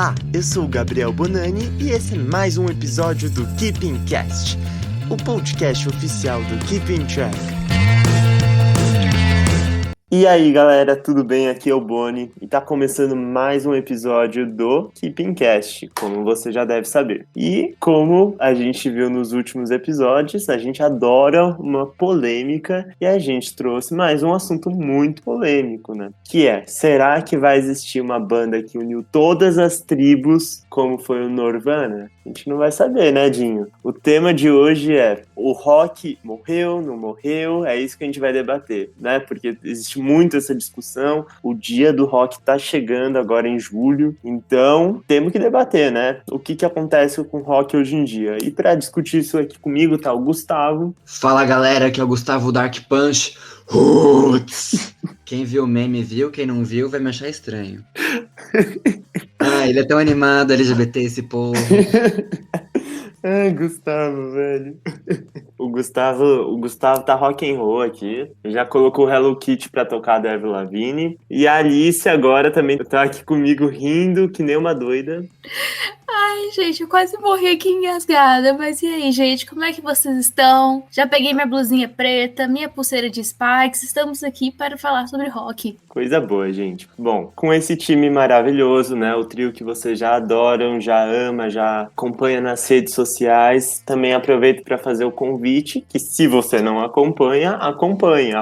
Olá, eu sou o Gabriel Bonani e esse é mais um episódio do Keeping Cast, o podcast oficial do Keeping Track. E aí galera, tudo bem? Aqui é o Boni e tá começando mais um episódio do Keeping Cast, como você já deve saber. E como a gente viu nos últimos episódios, a gente adora uma polêmica e a gente trouxe mais um assunto muito polêmico, né? Que é, será que vai existir uma banda que uniu todas as tribos como foi o Nirvana? A gente não vai saber, né, Dinho? O tema de hoje é, o rock morreu, não morreu? É isso que a gente vai debater, né? Porque existe muito essa discussão, o dia do rock tá chegando agora em julho, então temos que debater, né? O que acontece com o rock hoje em dia. E para discutir isso aqui comigo tá o Gustavo. Fala galera, aqui é o Gustavo Dark Punch. Roots. Quem viu o meme viu, quem não viu vai me achar estranho. Ah, ele é tão animado, LGBT, esse povo. Ai, Gustavo, velho. O Gustavo tá rock and roll aqui. Já colocou o Hello Kitty pra tocar da Avril Lavigne. E a Alice agora também tá aqui comigo rindo que nem uma doida. Ai, gente, eu quase morri aqui engasgada. Mas e aí, gente, como é que vocês estão? Já peguei minha blusinha preta, minha pulseira de Spikes. Estamos aqui para falar sobre rock. Coisa boa, gente. Bom, com esse time maravilhoso, né? O trio que vocês já adoram, já ama, já acompanha nas redes sociais. Também aproveito para fazer o convite, que se você não acompanha, acompanhe,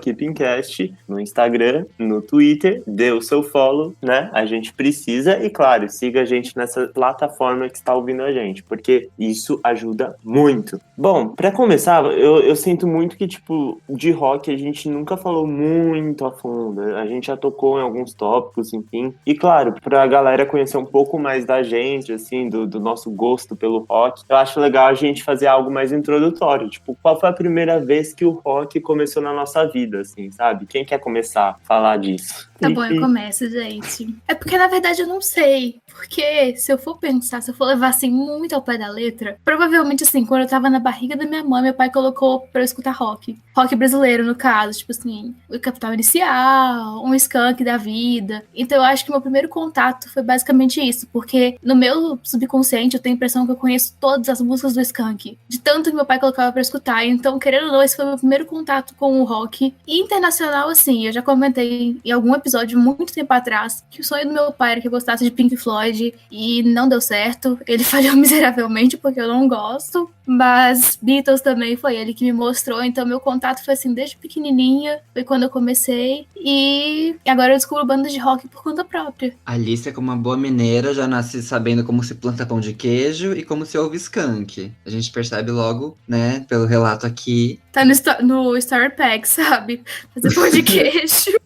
@KeepingCast no Instagram, no Twitter, dê o seu follow, né? A gente precisa e, claro, siga a gente nessa plataforma que está ouvindo a gente, porque isso ajuda muito. Bom, para começar, eu sinto muito que, tipo, de rock a gente nunca falou muito a fundo. A gente já tocou em alguns tópicos, enfim. E, claro, pra galera conhecer um pouco mais da gente, assim, do nosso gosto pelo rock, eu acho legal a gente fazer algo mais introdutório. Tipo, qual foi a primeira vez que o rock começou na nossa vida, assim, sabe? Quem quer começar a falar disso? Tá bom, eu começo, gente. É porque, na verdade, eu não sei. Porque, se eu for pensar, se eu for levar, assim, muito ao pé da letra, provavelmente, assim, quando eu tava na barriga da minha mãe, meu pai colocou pra eu escutar rock. Rock brasileiro, no caso. Tipo assim, o Capital Inicial, um Skank da vida. Então, eu acho que meu primeiro contato foi basicamente isso. Porque, no meu subconsciente, eu tenho a impressão que eu conheço todas as músicas do Skank. De tanto que meu pai colocava pra escutar. Então, querendo ou não, esse foi o meu primeiro contato com o rock. E internacional, assim, eu já comentei em algum episódio, muito tempo atrás, que o sonho do meu pai era que eu gostasse de Pink Floyd, e não deu certo. Ele falhou miseravelmente, porque eu não gosto. Mas Beatles também foi ele que me mostrou, então meu contato foi assim, desde pequenininha, foi quando eu comecei, e agora eu descubro bandas de rock por conta própria. Alice, como uma boa mineira, já nasce sabendo como se planta pão de queijo e como se ouve skunk. A gente percebe logo, né, pelo relato aqui. Tá no Story Pack, sabe? Fazer pão de queijo,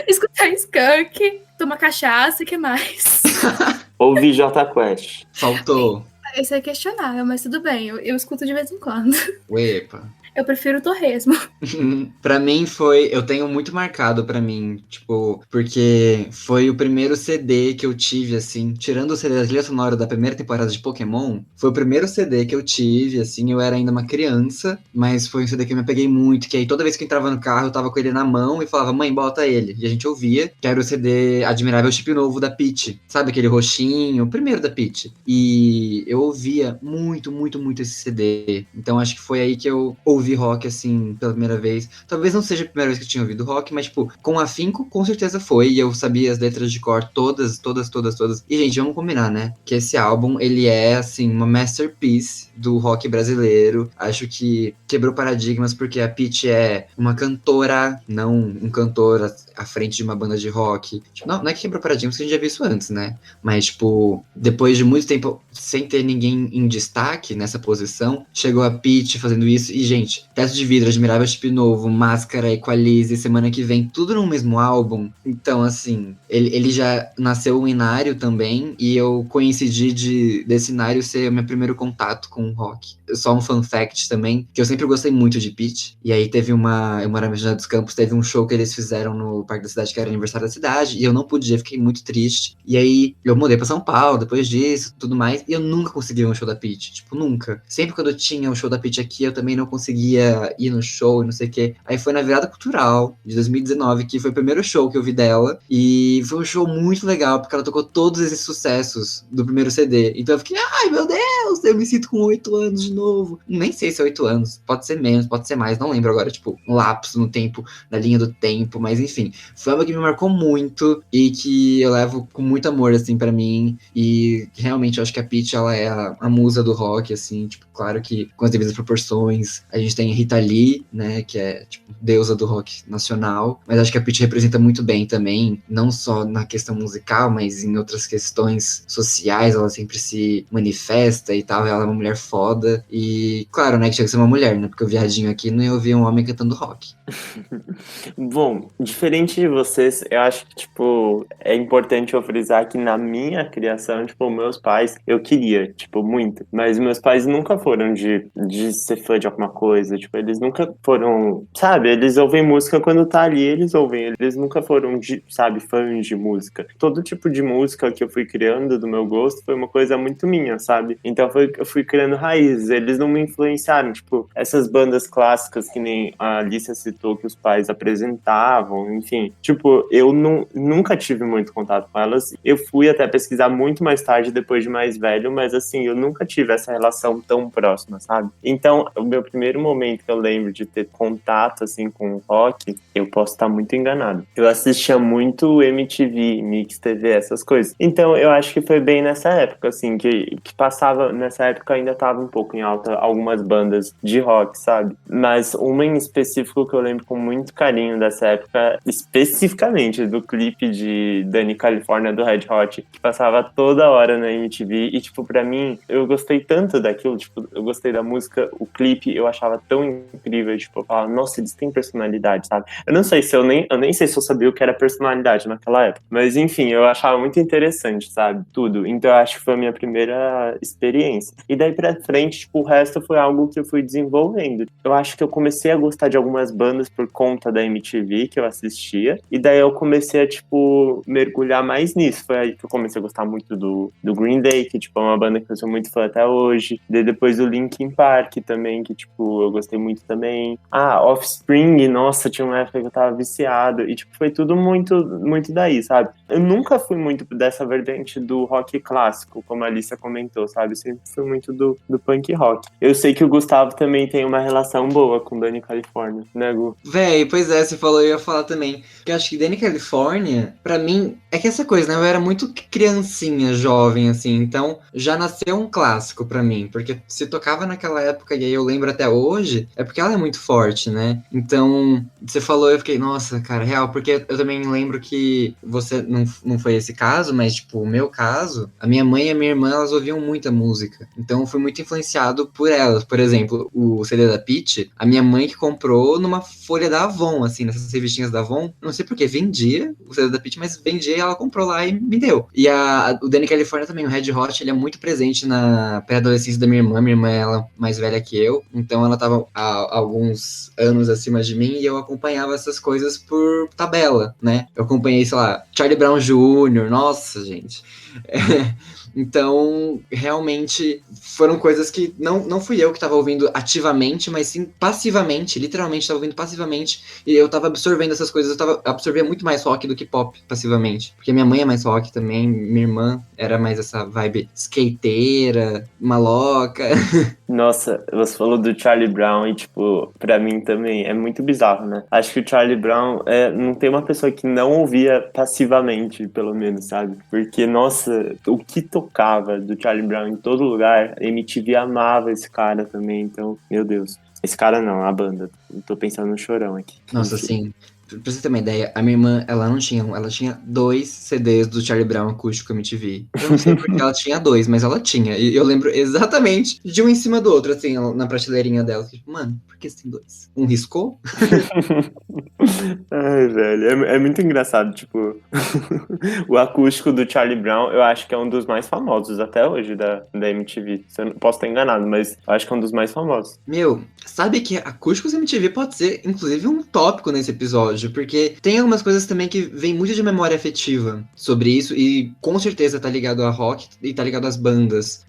escutar skunk, tomar cachaça, o que mais? Ouvir Jota Quest. Faltou. Isso é questionável, mas tudo bem, eu escuto de vez em quando. Uepa. Eu prefiro o torresmo. Pra mim eu tenho muito marcado pra mim, tipo, porque foi o primeiro CD que eu tive, assim, tirando o CD da trilha sonora da primeira temporada de Pokémon, foi o primeiro CD que eu tive, assim, eu era ainda uma criança, mas foi um CD que eu me apeguei muito, que aí toda vez que eu entrava no carro, eu tava com ele na mão e falava, mãe, bota ele, e a gente ouvia, que era o CD Admirável Chip Novo da Pitty, sabe, aquele roxinho, o primeiro da Pitty, e eu ouvia muito, muito, muito esse CD, então acho que foi aí que eu ouvi rock, assim, pela primeira vez. Talvez não seja a primeira vez que eu tinha ouvido rock, mas, tipo, com afinco, com certeza foi. E eu sabia as letras de cor todas. E, gente, vamos combinar, né? Que esse álbum, ele é, assim, uma masterpiece do rock brasileiro. Acho que quebrou paradigmas, porque a Pitty é uma cantora, não um cantor à frente de uma banda de rock. Tipo, não é que quebrou paradigmas, que a gente já viu isso antes, né? Mas, tipo, depois de muito tempo sem ter ninguém em destaque nessa posição, chegou a Pitty fazendo isso. E, gente, Teto de Vidro, Admirável Chip Novo, Máscara, Equalize, semana que vem, tudo no mesmo álbum. Então, assim, ele já nasceu um inário também, e eu coincidi desse inário ser o meu primeiro contato com o rock. Só um fun fact também, que eu sempre gostei muito de Pitty, e aí eu morava em Mogi dos Campos, teve um show que eles fizeram no Parque da Cidade, que era aniversário da cidade, e eu não podia, fiquei muito triste. E aí eu mudei pra São Paulo, depois disso, tudo mais, e eu nunca consegui ver um show da Pitty, tipo, nunca. Sempre quando eu tinha um show da Pitty aqui, eu também não conseguia conseguia ir no show e não sei o quê. Aí foi na Virada Cultural de 2019, que foi o primeiro show que eu vi dela. E foi um show muito legal, porque ela tocou todos esses sucessos do primeiro CD. Então eu fiquei, ai meu Deus, eu me sinto com 8 anos de novo. Nem sei se é 8 anos, pode ser menos, pode ser mais, não lembro agora, tipo, um lapso no tempo, na linha do tempo, mas enfim. Foi algo que me marcou muito e que eu levo com muito amor, assim, pra mim. E realmente eu acho que a Pitty, ela é a musa do rock, assim, tipo, claro que com as devidas proporções. A gente tem a Rita Lee, né, que é, tipo, deusa do rock nacional, mas acho que a Pitty representa muito bem também, não só na questão musical, mas em outras questões sociais, ela sempre se manifesta e tal, ela é uma mulher foda, e claro, né, que tinha que ser uma mulher, né, porque o viadinho aqui não ia ouvir um homem cantando rock. Bom, diferente de vocês, eu acho que, tipo, é importante eu frisar que na minha criação, tipo, meus pais, eu queria, tipo, muito, mas meus pais nunca foram de ser fã de alguma coisa, tipo, eles nunca foram, sabe, eles ouvem música quando tá ali, eles ouvem, eles nunca foram, sabe, fãs de música. Todo tipo de música que eu fui criando do meu gosto foi uma coisa muito minha, sabe? Então eu fui criando raízes, eles não me influenciaram, tipo, essas bandas clássicas que nem a Alicia citou que os pais apresentavam, enfim, tipo, eu nunca tive muito contato com elas, eu fui até pesquisar muito mais tarde, depois de mais velho, mas assim, eu nunca tive essa relação tão próxima, sabe? Então, o meu primeiro momento que eu lembro de ter contato, assim, com o rock, eu posso estar muito enganado. Eu assistia muito MTV, Mix TV, essas coisas. Então, eu acho que foi bem nessa época, assim, que passava, nessa época ainda tava um pouco em alta algumas bandas de rock, sabe? Mas uma em específico que eu lembro com muito carinho dessa época, especificamente do clipe de Dani California do Red Hot, que passava toda hora na MTV, e, tipo, pra mim, eu gostei tanto daquilo, tipo, eu gostei da música, o clipe eu achava tão incrível, tipo, eu falava, nossa, eles têm personalidade, sabe? Eu não sei se eu nem sei se eu sabia o que era personalidade naquela época, mas enfim, eu achava muito interessante, sabe? Tudo. Então eu acho que foi a minha primeira experiência. E daí pra frente, tipo, o resto foi algo que eu fui desenvolvendo. Eu acho que eu comecei a gostar de algumas bandas por conta da MTV que eu assistia, e daí eu comecei a, tipo, mergulhar mais nisso. Foi aí que eu comecei a gostar muito do Green Day, que, tipo, é uma banda que eu sou muito fã até hoje. Daí depois do Linkin Park também, que, tipo, eu gostei muito também. Offspring, nossa, tinha uma época que eu tava viciado. E, tipo, foi tudo muito, muito daí, sabe? Eu nunca fui muito dessa vertente do rock clássico, como a Alicia comentou, sabe? Eu sempre fui muito do punk rock. Eu sei que o Gustavo também tem uma relação boa com Dani California, né, Gu? Véi, pois é, você falou, eu ia falar também. Que eu acho que Dani California, pra mim, é que essa coisa, né? Eu era muito criancinha, jovem, assim. Então, já nasceu um clássico pra mim. Porque se tocava naquela época, e aí eu lembro até hoje, é porque ela é muito forte, né? Então, você falou, eu fiquei, nossa, cara, real. Porque eu também lembro que você, não foi esse caso, mas, tipo, o meu caso, a minha mãe e a minha irmã, elas ouviam muita música. Então, eu fui muito influenciado por elas. Por exemplo, o CD da Pitty, a minha mãe que comprou numa folha da Avon, assim, nessas revistinhas da Avon. Não sei por que vendia o CD da Pitty, mas vendia e ela comprou lá e me deu. E o Dani California também, o Red Hot, ele é muito presente na pré-adolescência da minha irmã. Minha irmã, ela é mais velha que eu, então ela tava há alguns anos acima de mim e eu acompanhava essas coisas por tabela, né? Eu acompanhei, sei lá, Charlie Brown Jr., nossa, gente. Então, realmente, foram coisas que não fui eu que estava ouvindo ativamente, mas sim passivamente, literalmente estava ouvindo passivamente, e eu estava absorvendo essas coisas, eu absorvia muito mais rock do que pop, passivamente. Porque minha mãe é mais rock também, minha irmã era mais essa vibe skateira, maloca. Nossa, você falou do Charlie Brown e, tipo, pra mim também é muito bizarro, né? Acho que o Charlie Brown não tem uma pessoa que não ouvia passivamente, pelo menos, sabe? Porque, nossa, o que tocava do Charlie Brown em todo lugar, a MTV amava esse cara também, então, meu Deus. Esse cara não, a banda. Tô pensando no Chorão aqui. Nossa, sim. Pra você ter uma ideia, a minha irmã, ela não tinha um, ela tinha 2 CDs do Charlie Brown acústico MTV. Eu não sei porque ela tinha 2, mas ela tinha. E eu lembro exatamente de um em cima do outro, assim, na prateleirinha dela. Tipo, mano, por que você tem 2? Um riscou? Ai, velho, é muito engraçado, tipo, o acústico do Charlie Brown, eu acho que é um dos mais famosos até hoje da MTV. Eu não posso estar enganado, mas eu acho que é um dos mais famosos. Meu, sabe que acústicos MTV pode ser, inclusive, um tópico nesse episódio. episódio, porque tem algumas coisas também que vem muito de memória afetiva sobre isso, e com certeza tá ligado a rock e tá ligado às bandas.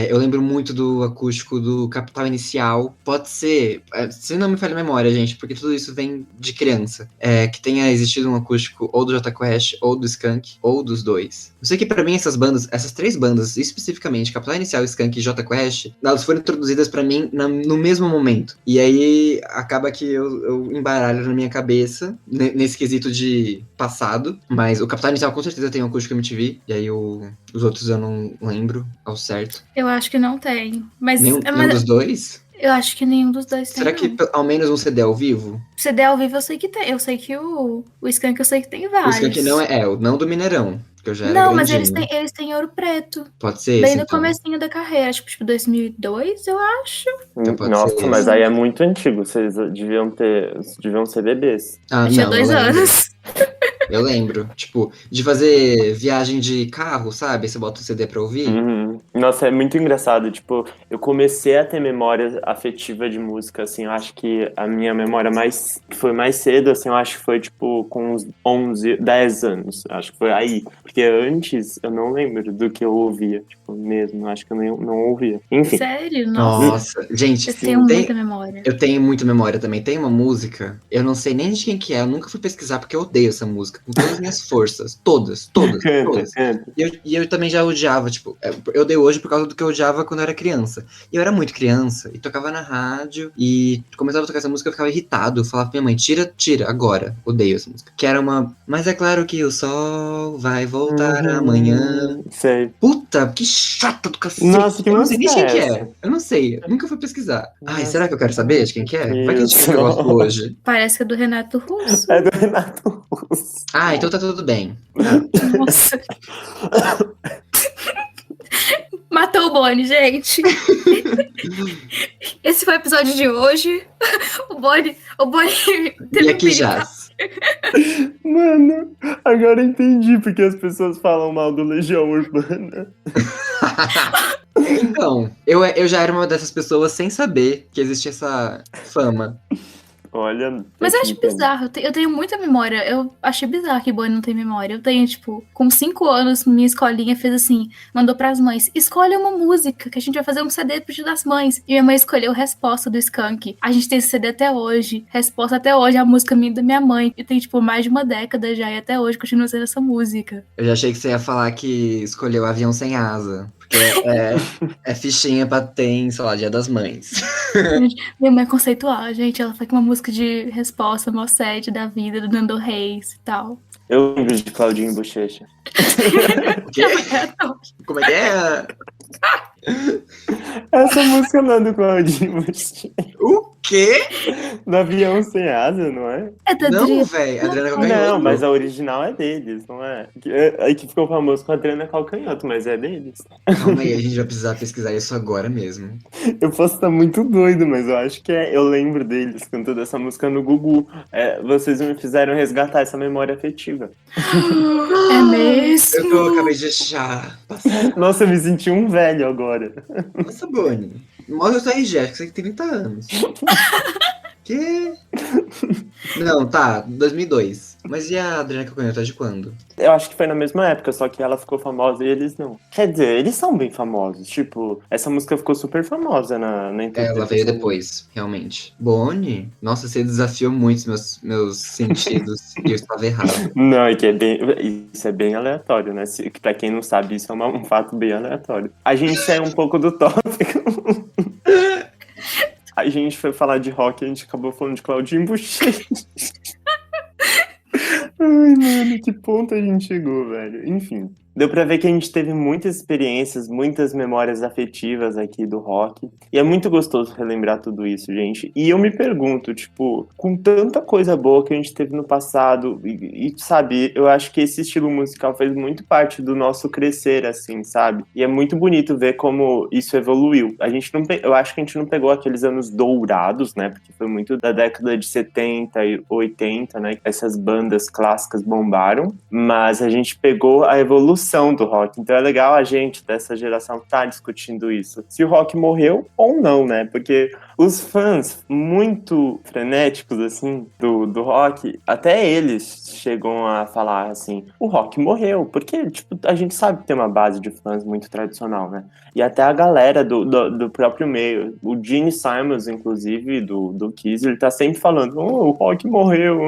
Eu lembro muito do acústico do Capital Inicial. Pode ser, se não me falha a memória, gente, porque tudo isso vem de criança, que tenha existido um acústico ou do Jota Quest, ou do Skank, ou dos dois. Eu sei que pra mim essas três bandas, especificamente, Capital Inicial, Skank e Jota Quest, elas foram introduzidas pra mim no mesmo momento. E aí acaba que eu embaralho na minha cabeça, nesse quesito de passado, mas o Capital Inicial com certeza tem um acústico MTV, e aí os outros eu não lembro ao certo. Eu acho que não tem. Mas, Nenhum dos dois? Eu acho que nenhum dos dois tem. Será que ao menos um CD ao vivo? CD ao vivo eu sei que tem. Eu sei que o Skank eu sei que tem vários. O Skank não do Mineirão, que eu já era Não, mas grandinho. eles têm Ouro Preto. Pode ser Bem esse, no então. comecinho da carreira, tipo 2002, eu acho. Então pode Nossa, ser mas esse. aí é muito antigo. Vocês deviam ser bebês. Ah, Eu tinha não, 2 eu lembro. anos. Eu lembro. Tipo, de fazer viagem de carro, sabe? Você bota o CD pra ouvir. Uhum. Nossa, é muito engraçado. Tipo, eu comecei a ter memória afetiva de música, assim. Eu acho que a minha memória que foi mais cedo, assim, eu acho que foi, tipo, com uns 11, 10 anos. Eu acho que foi aí. Porque antes, eu não lembro do que eu ouvia, tipo, mesmo. Eu acho que eu não ouvia. Enfim. Sério? Nossa. Nossa, gente, Eu tenho muita memória. eu tenho muita memória também. Tem uma música, eu não sei nem de quem que é, eu nunca fui pesquisar porque eu odeio essa música, com todas as minhas forças. Todas. Canta. E eu também já odiava, tipo, eu odeio hoje por causa do que eu odiava quando eu era criança. E eu era muito criança, e tocava na rádio, e começava a tocar essa música, eu ficava irritado. Eu falava pra minha mãe, tira, agora. Odeio essa música. Que era uma, mas é claro que o sol vai voltar amanhã. Sei. Puta, que chata do cacete. Nossa, que eu não sei nem de música quem é que essa? é. Eu não sei, eu nunca fui pesquisar. Ai, Nossa, será que eu quero saber de quem que é? Vai que a gente isso. gosta hoje. Parece que é do Renato Russo. É do Renato Russo. Ah, então tá tudo bem. Nossa. Matou o Boni, gente. Esse foi o episódio de hoje. O Boni E aqui já. Mano, agora eu entendi porque as pessoas falam mal do Legião Urbana. Então, eu já era uma dessas pessoas sem saber que existia essa fama. Olha. Mas eu acho bizarro, eu tenho muita memória. Eu achei bizarro que Boni não tem memória. Eu tenho, tipo, com 5 anos, minha escolinha fez assim, mandou pras mães, escolhe uma música, que a gente vai fazer um CD pro Dia das Mães. E minha mãe escolheu Resposta do Skank. A gente tem esse CD até hoje. Resposta até hoje, a música minha e da minha mãe. E tem, tipo, mais de uma década já, e até hoje continua sendo essa música. Eu já achei que você ia falar que escolheu Avião Sem Asa. Porque é fichinha pra ter em, sei lá, Dia das Mães. Minha mãe é conceitual, gente. Ela foi com uma música de resposta, mó sede da vida, do Nando Reis e tal. Eu lembro de Claudinho Bochecha. O quê? Como é que é? Essa música não é do Claudinho Bochecha. O quê? Do Avião Sem Asa, não é? É da Não, Adriana. velho. Adriana Não, Calcanhoto. mas a original é deles, não é? Aí que ficou famoso com a Adriana Calcanhoto, mas é deles. Calma aí, a gente vai precisar pesquisar isso agora mesmo. Eu posso estar muito doido, mas eu acho que eu lembro deles cantando essa música no Gugu. Vocês me fizeram resgatar essa memória afetiva. É mesmo? Eu acabei de achar. Nossa, eu me senti um velho agora. Nossa, Boni. Mostra sua RG, acho que você tem 30 anos. Que? Não, tá, 2002. Mas e a Adriana Calcanhoto é de quando? Eu acho que foi na mesma época, só que ela ficou famosa e eles não. Quer dizer, eles são bem famosos. Tipo, essa música ficou super famosa na internet. Ela veio depois, realmente. Boni? Nossa, você desafiou muito meus sentidos e eu estava errado. Não, é que isso é bem aleatório, né? Pra quem não sabe, isso é um fato bem aleatório. A gente saiu um pouco do tópico. A gente foi falar de rock e a gente acabou falando de Claudinho Bochecha. Ai, mano, que ponto a gente chegou, velho. Enfim, deu pra ver que a gente teve muitas experiências, muitas memórias afetivas aqui do rock. E é muito gostoso relembrar tudo isso, gente. E eu me pergunto, tipo, com tanta coisa boa que a gente teve no passado, e sabe, eu acho que esse estilo musical fez muito parte do nosso crescer, assim, sabe? E é muito bonito ver como isso evoluiu. Eu acho que a gente não pegou aqueles anos dourados, né? Porque foi muito da década de 70 e 80, né? Essas bandas clássicas músicas bombaram, mas a gente pegou a evolução do rock. Então é legal a gente dessa geração estar discutindo isso. Se o rock morreu ou não, né? Porque os fãs muito frenéticos, assim, do rock, até eles chegam a falar, assim, o rock morreu. Porque, tipo, a gente sabe que tem uma base de fãs muito tradicional, né? E até a galera do próprio meio. O Gene Simons, inclusive, do Kiss, ele tá sempre falando, o rock morreu.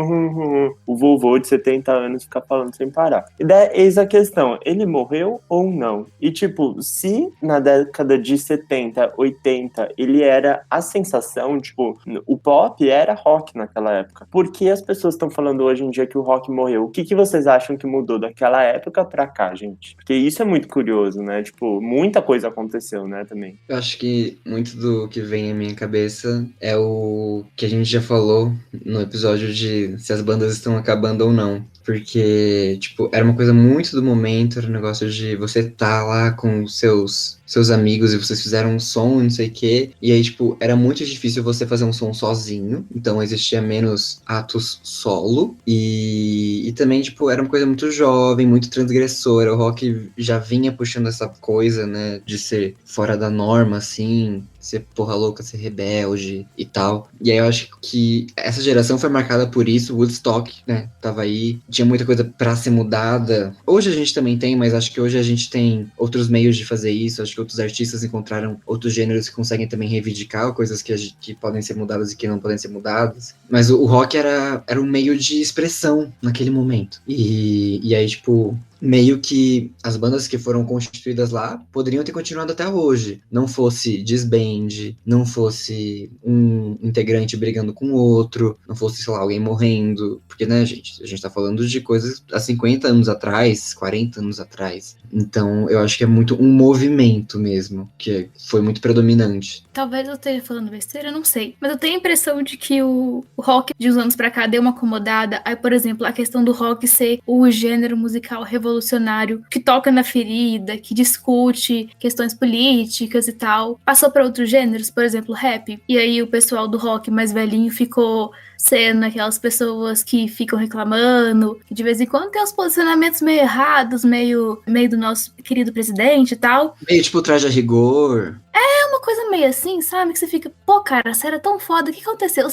O vovô de 70 anos fica falando sem parar. E daí, eis a questão, ele morreu ou não? E, tipo, se na década de 70, 80, ele era a sensação, tipo, o pop era rock naquela época. Por que as pessoas estão falando hoje em dia que o rock morreu? O que vocês acham que mudou daquela época pra cá, gente? Porque isso é muito curioso, né? Tipo, muita coisa aconteceu, né, também. Eu acho que muito do que vem à minha cabeça é o que a gente já falou no episódio de se as bandas estão acabando ou não. Porque, tipo, era uma coisa muito do momento, era um negócio de você tá lá com os seus amigos e vocês fizeram um som, não sei o quê. E aí, tipo, era muito difícil você fazer um som sozinho. Então existia menos atos solo. E também, tipo, era uma coisa muito jovem, muito transgressora. O rock já vinha puxando essa coisa, né, de ser fora da norma, assim, ser porra louca, ser rebelde e tal. E aí eu acho que essa geração foi marcada por isso. Woodstock, né, tava aí. Tinha muita coisa pra ser mudada. Hoje a gente também tem, mas acho que hoje a gente tem outros meios de fazer isso. Acho que outros artistas encontraram outros gêneros que conseguem também reivindicar coisas que podem ser mudadas e que não podem ser mudadas. Mas o rock era um meio de expressão naquele momento. E aí, tipo, meio que as bandas que foram constituídas lá poderiam ter continuado até hoje. Não fosse disband, não fosse um integrante brigando com o outro, não fosse, sei lá, alguém morrendo. Porque, né, gente, a gente tá falando de coisas há 50 anos atrás, 40 anos atrás. Então, eu acho que é muito um movimento mesmo, que foi muito predominante. Talvez eu esteja falando besteira, eu não sei. Mas eu tenho a impressão de que o rock de uns anos pra cá deu uma acomodada. Aí, por exemplo, a questão do rock ser o gênero musical revolucionário que toca na ferida, que discute questões políticas e tal, passou para outros gêneros, por exemplo, rap. E aí o pessoal do rock mais velhinho ficou sendo aquelas pessoas que ficam reclamando, que de vez em quando tem uns posicionamentos meio errados, meio do nosso querido presidente e tal. Meio tipo Traje a Rigor. É uma coisa meio assim, sabe? Que você fica, pô, cara, você era tão foda, o que aconteceu?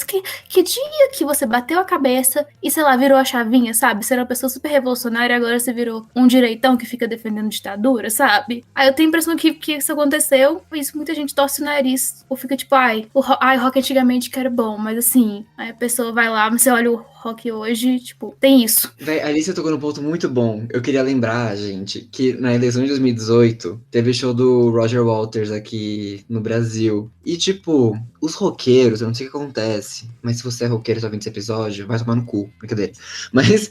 Que dia que você bateu a cabeça e, sei lá, virou a chavinha, sabe? Você era uma pessoa super revolucionária e agora você virou um direitão que fica defendendo ditadura, sabe? Aí eu tenho a impressão que isso aconteceu, e isso muita gente torce o nariz, ou fica tipo, o rock antigamente que era bom, mas assim, aí a pessoa vai lá, você olha o rock hoje, tipo, tem isso. Véi, ali você tocou num ponto muito bom. Eu queria lembrar, gente, que na eleição de 2018 teve show do Roger Waters aqui no Brasil. E, tipo, os roqueiros, eu não sei o que acontece, mas se você é roqueiro e só vendo esse episódio, vai tomar no cu, brincadeira. Mas,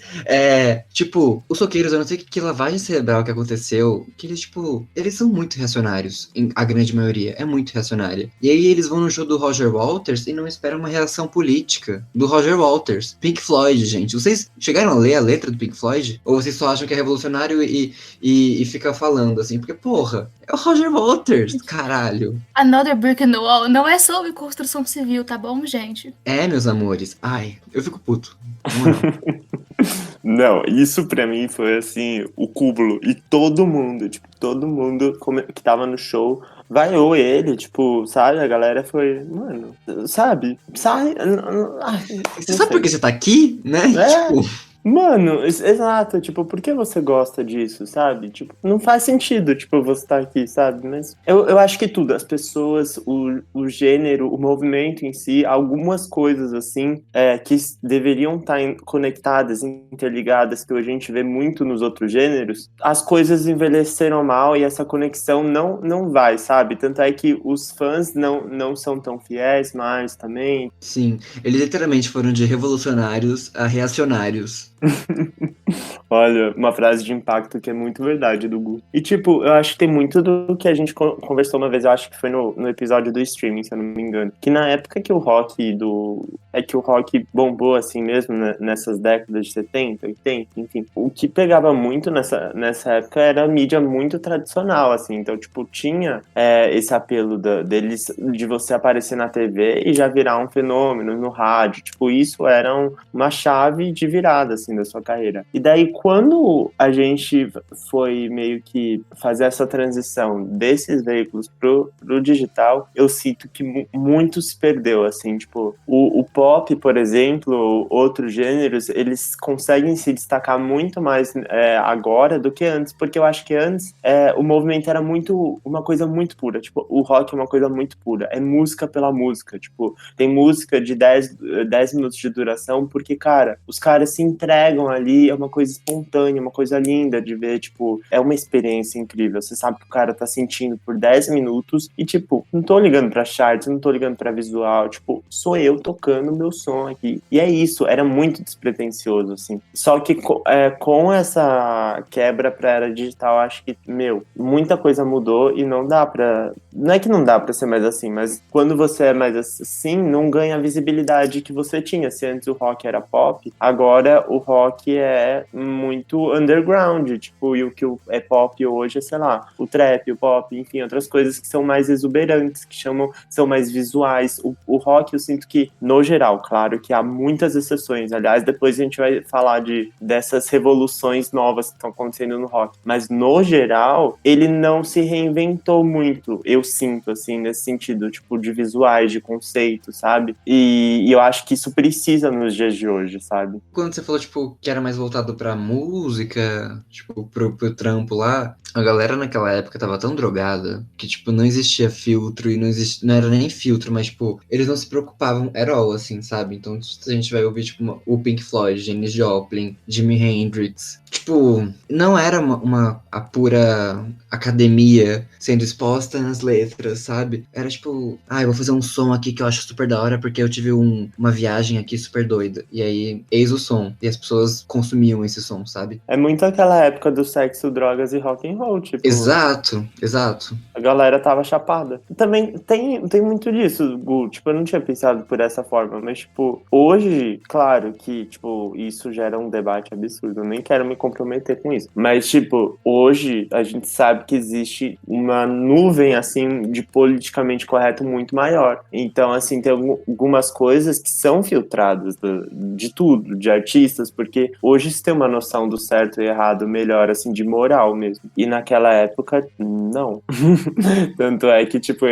tipo, os roqueiros, eu não sei que lavagem cerebral que aconteceu, que eles, tipo, eles são muito reacionários, a grande maioria, é muito reacionária. E aí eles vão no show do Roger Waters e não esperam uma reação política do Roger Waters. Pink Floyd, gente. Vocês chegaram a ler a letra do Pink Floyd? Ou vocês só acham que é revolucionário e fica falando assim? Porque, porra, é o Roger Waters, caralho. Another Brick in the Wall não é sobre construção civil, tá bom, gente? É, meus amores. Ai, eu fico puto. Não. Não, isso pra mim foi assim, o cúmulo. E todo mundo que tava no show vaiou ele, tipo, sabe? A galera foi, mano, sabe? Sai. Você sabe por que você tá aqui, né? É. Tipo, Mano, exato, tipo, por que você gosta disso, sabe? Tipo, não faz sentido, tipo, você estar aqui, sabe? Mas eu acho que tudo, as pessoas, o gênero, o movimento em si, algumas coisas, assim, que deveriam estar conectadas, interligadas, que hoje a gente vê muito nos outros gêneros, as coisas envelheceram mal e essa conexão não vai, sabe? Tanto é que os fãs não são tão fiéis mais também. sim, eles literalmente foram de revolucionários a reacionários. Olha, uma frase de impacto que é muito verdade do Gu. E, tipo, eu acho que tem muito do que a gente conversou uma vez, eu acho que foi no episódio do streaming, se eu não me engano. Que na época que o rock É que o rock bombou assim mesmo, né, nessas décadas de 70, 80, enfim. O que pegava muito nessa época era a mídia muito tradicional, assim. Então, tipo, tinha esse apelo deles de você aparecer na TV e já virar um fenômeno no rádio. Tipo, isso era uma chave de virada, assim, da sua carreira. E daí, quando a gente foi meio que fazer essa transição desses veículos pro digital, eu sinto que muito se perdeu, assim, tipo, o pop, por exemplo, outros gêneros, eles conseguem se destacar muito mais agora do que antes, porque eu acho que antes o movimento era uma coisa muito pura, tipo, o rock é uma coisa muito pura, é música pela música, tipo, tem música de 10 minutos de duração, porque, cara, os caras se entregam ali, é uma coisa espontânea, uma coisa linda de ver, tipo, é uma experiência incrível, você sabe que o cara tá sentindo por 10 minutos e, tipo, não tô ligando pra charts, não tô ligando pra visual, tipo, sou eu tocando meu som aqui. E é isso, era muito despretensioso, assim. Só que com essa quebra pra era digital, acho que, muita coisa mudou e não dá pra... Não é que não dá pra ser mais assim, mas quando você é mais assim, não ganha a visibilidade que você tinha. Se antes o rock era pop, agora o rock é muito underground, tipo, e o que é pop hoje é, sei lá, o trap, o pop, enfim, outras coisas que são mais exuberantes, que são mais visuais. O rock, eu sinto que, no geral, claro que há muitas exceções. Aliás, depois a gente vai falar dessas revoluções novas que estão acontecendo no rock. Mas, no geral, ele não se reinventou muito, eu sinto, assim, nesse sentido, tipo, de visuais, de conceito, sabe? E eu acho que isso precisa nos dias de hoje, sabe? Quando você falou, tipo, que era mais voltado pra música, tipo, pro trampo lá, a galera naquela época tava tão drogada que, tipo, não existia filtro e não era nem filtro, mas, tipo, eles não se preocupavam at all, assim, sabe? Então, a gente vai ouvir, tipo, o Pink Floyd, Janis Joplin, Jimi Hendrix. Tipo, não era a pura academia sendo exposta nas letras, sabe? Era, tipo, eu vou fazer um som aqui que eu acho super da hora porque eu tive uma viagem aqui super doida. E aí, eis o som. E as pessoas consumiam esse som, sabe? É muito aquela época do sexo, drogas e rock and roll, tipo... Exato, exato. A galera tava chapada. Também tem muito disso, Gu. Tipo, eu não tinha pensado por essa forma, mas, tipo, hoje, claro que, tipo, isso gera um debate absurdo. Eu nem quero me comprometer com isso. Mas, tipo, hoje a gente sabe que existe uma nuvem, assim, de politicamente correto muito maior. Então, assim, tem algumas coisas que são filtradas de tudo, de artistas, porque hoje se tem uma noção do certo e errado melhor, assim, de moral mesmo. E naquela época, não. Tanto é que, tipo,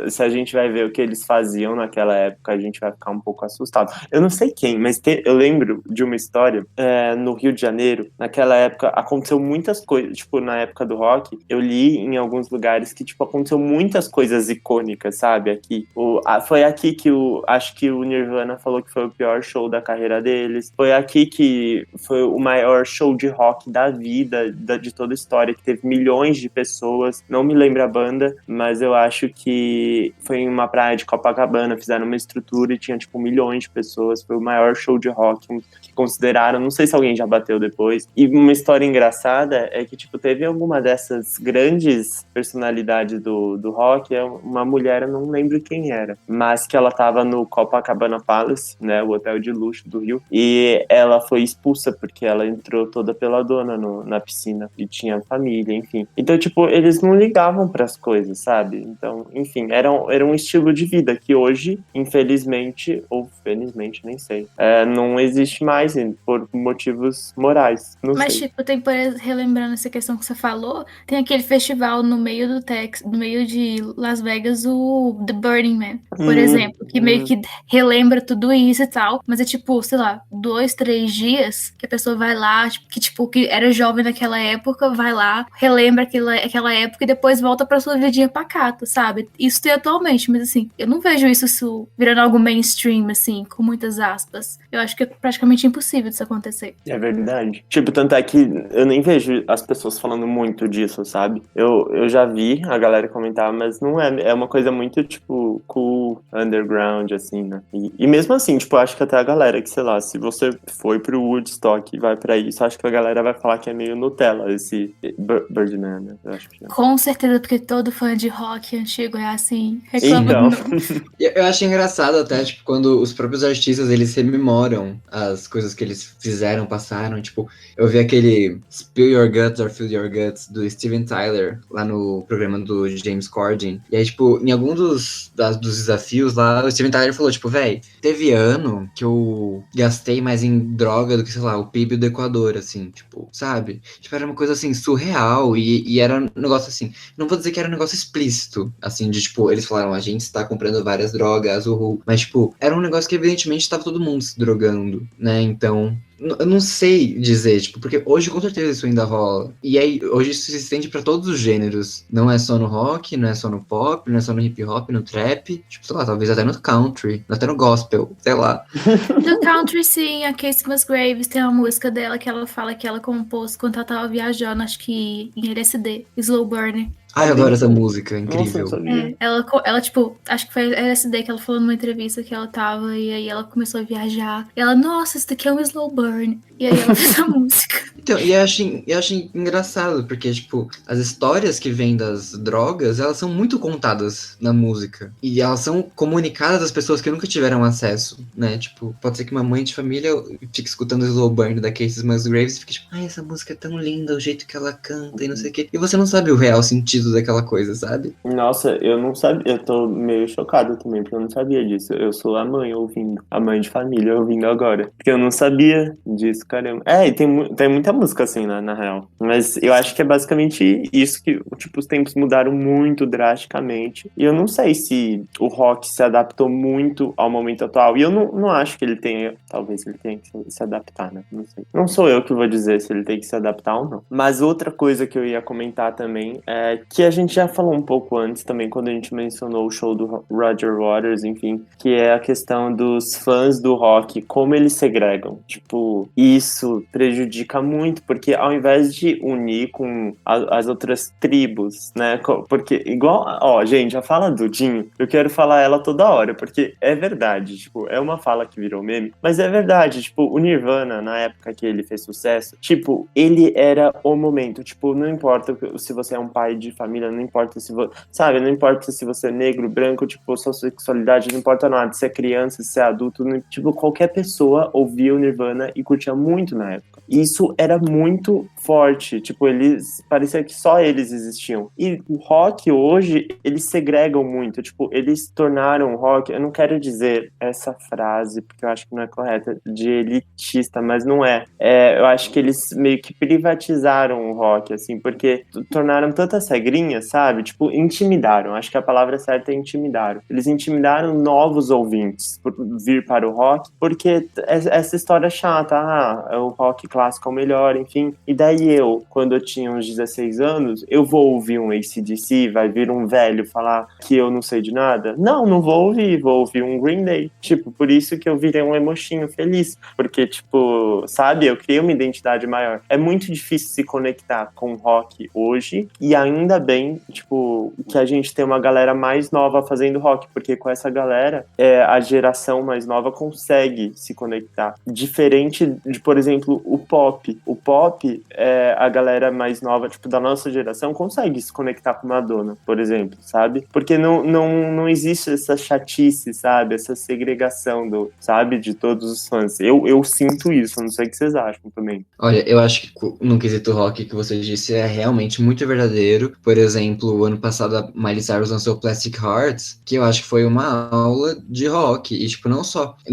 se a gente vai ver o que eles faziam naquela época, a gente vai ficar um pouco assustado. Eu não sei quem, mas eu lembro de uma história no Rio de Janeiro. Naquela época, aconteceu muitas coisas. Tipo, na época do rock, eu li em alguns lugares que, tipo, aconteceu muitas coisas icônicas, sabe? Aqui. Foi aqui que acho que o Nirvana falou que foi o pior show da carreira deles. Foi aqui que foi o maior show de rock da vida, de toda a história, que teve milhões de pessoas. Não me lembro a banda, mas eu acho que foi em uma praia de Copacabana, fizeram uma estrutura e tinha, tipo, milhões de pessoas. Foi o maior show de rock que consideraram. Não sei se alguém já bateu depois. E uma história engraçada é que, tipo, teve alguma dessas grandes personalidades do rock, uma mulher, eu não lembro quem era, mas que ela tava no Copacabana Palace, né, o hotel de luxo do Rio, e ela foi expulsa porque ela entrou toda peladona na piscina e tinha família, enfim. Então, tipo, eles não ligavam pras coisas, sabe? Então, enfim, era um estilo de vida que hoje, infelizmente, ou felizmente, nem sei, não existe mais por motivos morais. Não Mas, sei. tipo, tem, relembrando essa questão que você falou, tem aquele festival no meio no meio de Las Vegas, o The Burning Man, por exemplo, que meio que relembra tudo isso e tal, mas é tipo, sei lá, 2, 3 dias que a pessoa vai lá, que era jovem naquela época, vai lá, relembra aquela época e depois volta pra sua vidinha pacata, sabe? Isso tem atualmente, mas assim, eu não vejo isso virando algo mainstream, assim, com muitas aspas. Eu acho que é praticamente impossível disso acontecer. É verdade. Tipo, tanto é que eu nem vejo as pessoas falando muito disso, sabe? Eu já vi a galera comentar, mas não é uma coisa muito, tipo, cool, muito underground, assim, né? E mesmo assim, tipo, acho que até a galera que, sei lá, se você foi pro Woodstock e vai pra isso, acho que a galera vai falar que é meio Nutella, esse Birdman, né? Eu acho que é. Com certeza, porque todo fã de rock antigo é assim, Então. reclamando. Eu acho engraçado até, tipo, quando os próprios artistas, eles rememoram as coisas que eles fizeram, passaram. Tipo, eu vi aquele Spill Your Guts or Fill Your Guts do Steven Tyler lá no programa do James Corden. E aí, tipo, em algum dos desafios lá, o Steven Tyler falou, tipo, véi, teve ano que eu gastei mais em droga do que, sei lá, o PIB do Equador, assim, tipo, sabe? Tipo, era uma coisa, assim, surreal e era um negócio, assim, não vou dizer que era um negócio explícito, assim, de, tipo, eles falaram, a gente está comprando várias drogas, uhul. Mas, tipo, era um negócio que, evidentemente, estava todo mundo se drogando, né? Então, eu não sei dizer, tipo, porque hoje com certeza isso ainda rola. E aí, hoje isso se estende pra todos os gêneros. Não é só no rock, não é só no pop, não é só no hip hop, no trap. Tipo, sei lá, talvez até no country, até no gospel, sei lá. Do country, sim, a Casey Musgraves tem uma música dela que ela fala que ela compôs quando ela tava viajando, acho que em LSD, Slow Burn. Ai, eu adoro essa música, Nossa, não incrível. sabia. Ela, tipo, acho que foi LSD que ela falou numa entrevista que ela tava, e aí ela começou a viajar. E ela, nossa, isso daqui é um slow burn. E aí ela fez a música. Então, e eu acho engraçado, porque, tipo, as histórias que vêm das drogas, elas são muito contadas na música. E elas são comunicadas às pessoas que nunca tiveram acesso, né? Tipo, pode ser que uma mãe de família fique escutando o Slow Burn da Casey Musgraves e fique tipo, ai, essa música é tão linda, o jeito que ela canta e não sei o quê. E você não sabe o real sentido daquela coisa, sabe? Nossa, eu não sabia, eu tô meio chocado também, porque eu não sabia disso. Eu sou a mãe ouvindo, a mãe de família ouvindo agora. Porque eu não sabia disso, caramba. E tem muita música assim, né, na real. Mas eu acho que é basicamente isso que, tipo, os tempos mudaram muito drasticamente. E eu não sei se o rock se adaptou muito ao momento atual. E eu não acho que ele tenha, talvez ele tenha que se adaptar, né? Não sei. Não sou eu que vou dizer se ele tem que se adaptar ou não. Mas outra coisa que eu ia comentar também é que a gente já falou um pouco antes também, quando a gente mencionou o show do Roger Waters, enfim, que é a questão dos fãs do rock, como eles segregam. Tipo, isso prejudica muito, porque ao invés de unir com as outras tribos, né? Porque, igual, ó, gente, a fala do Dinho, eu quero falar ela toda hora, porque é verdade, tipo, é uma fala que virou meme, mas é verdade, tipo, o Nirvana, na época que ele fez sucesso, tipo, ele era o momento, tipo, não importa se você é um pai de família, não importa se você, sabe, não importa se você é negro, branco, tipo, sua sexualidade, não importa nada, se é criança, se é adulto, não, tipo, qualquer pessoa ouvia o Nirvana e curtia muito na época. E isso era muito forte, tipo, eles, parecia que só eles existiam. E o rock hoje, eles segregam muito, tipo, eles tornaram o rock, eu não quero dizer essa frase, porque eu acho que não é correta, de elitista, mas não é. Eu acho que eles meio que privatizaram o rock, assim, porque tornaram tantas regrinhas, sabe? Tipo, intimidaram. Acho que a palavra certa é intimidaram. Eles intimidaram novos ouvintes por vir para o rock, porque essa história chata, o rock clássico é o melhor, enfim. E daí eu, quando eu tinha uns 16 anos, eu vou ouvir um AC/DC, vai vir um velho falar que eu não sei de nada? Não vou ouvir, vou ouvir um Green Day. Tipo, por isso que eu virei um emochinho feliz, porque, tipo, sabe, eu criei uma identidade maior. É muito difícil se conectar com rock hoje, e ainda bem, tipo, que a gente tem uma galera mais nova fazendo rock, porque com essa galera, a geração mais nova consegue se conectar. Diferente de, por exemplo, o pop. O pop, a galera mais nova, tipo, da nossa geração, consegue se conectar com Madonna, por exemplo, sabe? Porque não existe essa chatice, sabe? Essa segregação sabe? De todos os fãs. Eu sinto isso, não sei o que vocês acham também. Olha, eu acho que no quesito rock que você disse é realmente muito verdadeiro. Por exemplo, o ano passado a Miley Cyrus lançou Plastic Hearts, que eu acho que foi uma aula de rock. E, tipo, não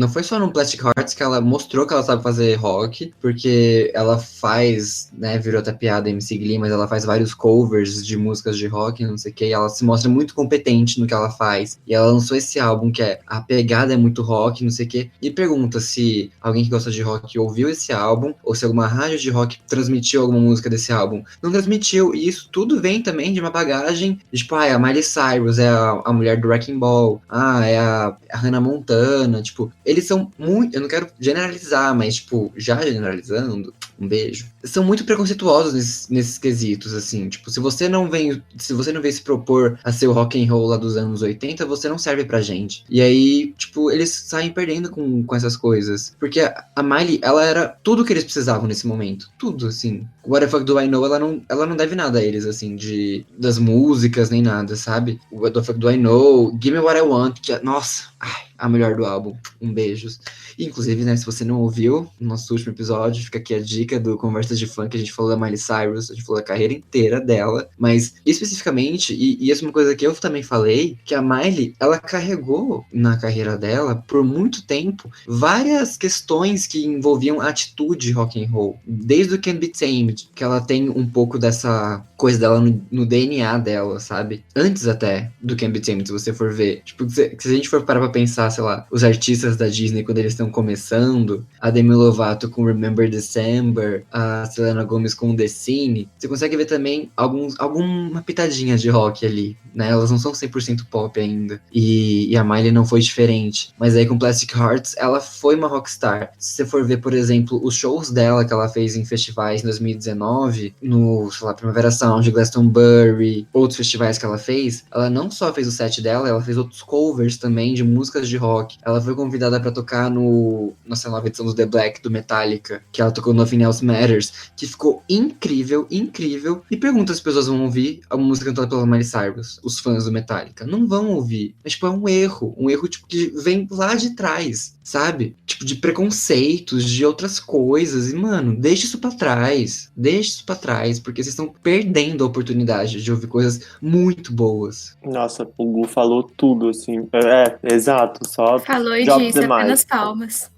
foi só no Plastic Hearts que ela mostrou que ela sabe fazer rock, porque ela faz, né, virou até piada MC Glee, mas ela faz vários covers de músicas de rock, não sei o que, e ela se mostra muito competente no que ela faz. E ela lançou esse álbum que a pegada é muito rock, não sei o que, e pergunta se alguém que gosta de rock ouviu esse álbum, ou se alguma rádio de rock transmitiu alguma música desse álbum. Não transmitiu, e isso tudo vem também de uma bagagem, de, tipo, a Miley Cyrus é a mulher do Wrecking Ball, é a Hannah Montana, tipo, eles são muito, eu não quero generalizar, mas, tipo, já generalizando, um beijo. são muito preconceituosos nesses quesitos, assim. Tipo, se você não vem se propor a ser o rock and roll lá dos anos 80, você não serve pra gente. E aí, tipo, eles saem perdendo com essas coisas. Porque a Miley, ela era tudo que eles precisavam nesse momento. Tudo, assim. What the Fuck Do I Know, ela não deve nada a eles, assim, das músicas, nem nada, sabe? What the Fuck Do I Know, Give Me What I Want, nossa, a melhor do álbum. Beijos. Inclusive, né, se você não ouviu no nosso último episódio, fica aqui a dica do Conversas de Funk, a gente falou da Miley Cyrus, a gente falou da carreira inteira dela, mas especificamente, e essa é uma coisa que eu também falei, que a Miley, ela carregou na carreira dela, por muito tempo, várias questões que envolviam atitude rock and roll, desde o Can't Be Tamed, que ela tem um pouco dessa coisa dela no DNA dela, sabe? Antes até do Can't Be Tamed, se você for ver. Tipo, se a gente for parar pra pensar, sei lá, os artistas da Disney quando eles estão começando, a Demi Lovato com Remember December, a Selena Gomez com The Scene, você consegue ver também alguma pitadinha de rock ali, né? Elas não são 100% pop ainda. E a Miley não foi diferente. Mas aí com Plastic Hearts, ela foi uma rockstar. Se você for ver, por exemplo, os shows dela que ela fez em festivais em 2019, no, sei lá, Primavera Sound, Glastonbury, outros festivais que ela fez, ela não só fez o set dela, ela fez outros covers também de músicas de rock. Ela foi convidada pra tocar nossa nova edição do The Black, do Metallica, que ela tocou Nothing Else Matters, que ficou incrível, incrível. E pergunta se as pessoas vão ouvir a música cantada pela Miley Cyrus, os fãs do Metallica. Não vão ouvir. Mas, tipo, é um erro tipo, que vem lá de trás, sabe? Tipo, de preconceitos, de outras coisas. E, mano, deixa isso pra trás. Deixa isso pra trás, porque vocês estão perdendo a oportunidade de ouvir coisas muito boas. Nossa, o Gu falou tudo, assim. Exato, só Falou e drop disse, the apenas mic. palmas.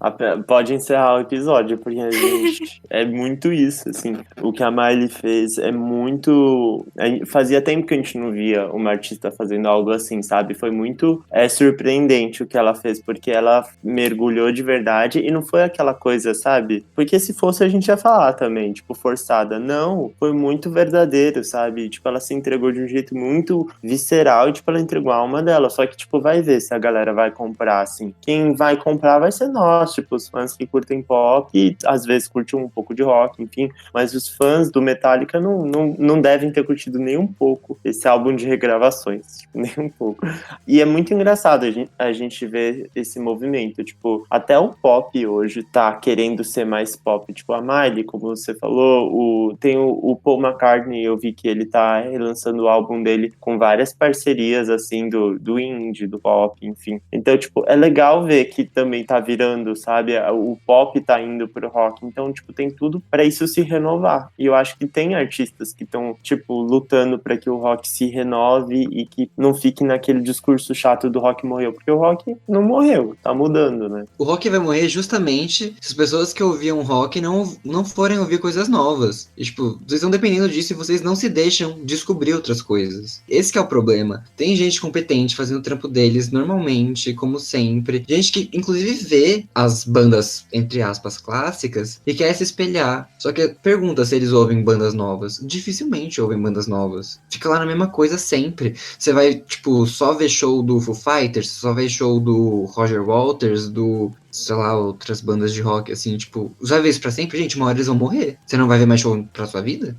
Pode encerrar o episódio, porque a gente é muito isso, assim. O que a Miley fez é muito... Fazia tempo que a gente não via uma artista fazendo algo assim, sabe? Foi muito surpreendente o que ela fez, porque ela mergulhou de verdade e não foi aquela coisa, sabe? Porque se fosse a gente ia falar também, tipo, forçada. Não, foi muito verdadeiro, sabe? Tipo, ela se entregou de um jeito muito visceral e, tipo, ela entregou a alma dela. Só que, tipo, vai ver se a galera vai comprar, assim. Quem vai comprar vai ser nós, tipo, os fãs que curtem pop e às vezes curtem um pouco de rock, enfim. Mas os fãs do Metallica não devem ter curtido nem um pouco esse álbum de regravações, tipo, nem um pouco. E é muito engraçado a gente ver esse movimento, tipo, até o pop hoje tá querendo ser mais pop, tipo, a Miley, como você falou, tem o Paul McCartney, eu vi que ele tá relançando o álbum dele com várias parcerias, assim, do indie, do pop, enfim. Então, tipo, é legal ver que também tá virando, sabe, o pop tá indo pro rock, então, tipo, tem tudo pra isso se renovar. E eu acho que tem artistas que estão, tipo, lutando pra que o rock se renove e que não fique naquele discurso chato do rock morreu, porque o rock não morreu, tá mudando, né? O rock vai morrer justamente se as pessoas que ouviam rock não forem ouvir coisas novas. E, tipo, vocês estão dependendo disso e vocês não se deixam descobrir outras coisas. Esse que é o problema. Tem gente competente fazendo o trampo deles normalmente, como sempre. Gente que, inclusive, vê as bandas, entre aspas, clássicas e quer se espelhar. Só que pergunta se eles ouvem bandas novas. Dificilmente ouvem bandas novas. Fica lá na mesma coisa sempre. Você vai, tipo, só ver show do Foo Fighters, só ver show do Roger Waters, do, sei lá, outras bandas de rock, assim, tipo, já vê isso pra sempre? Gente, uma hora eles vão morrer. Você não vai ver mais show pra sua vida?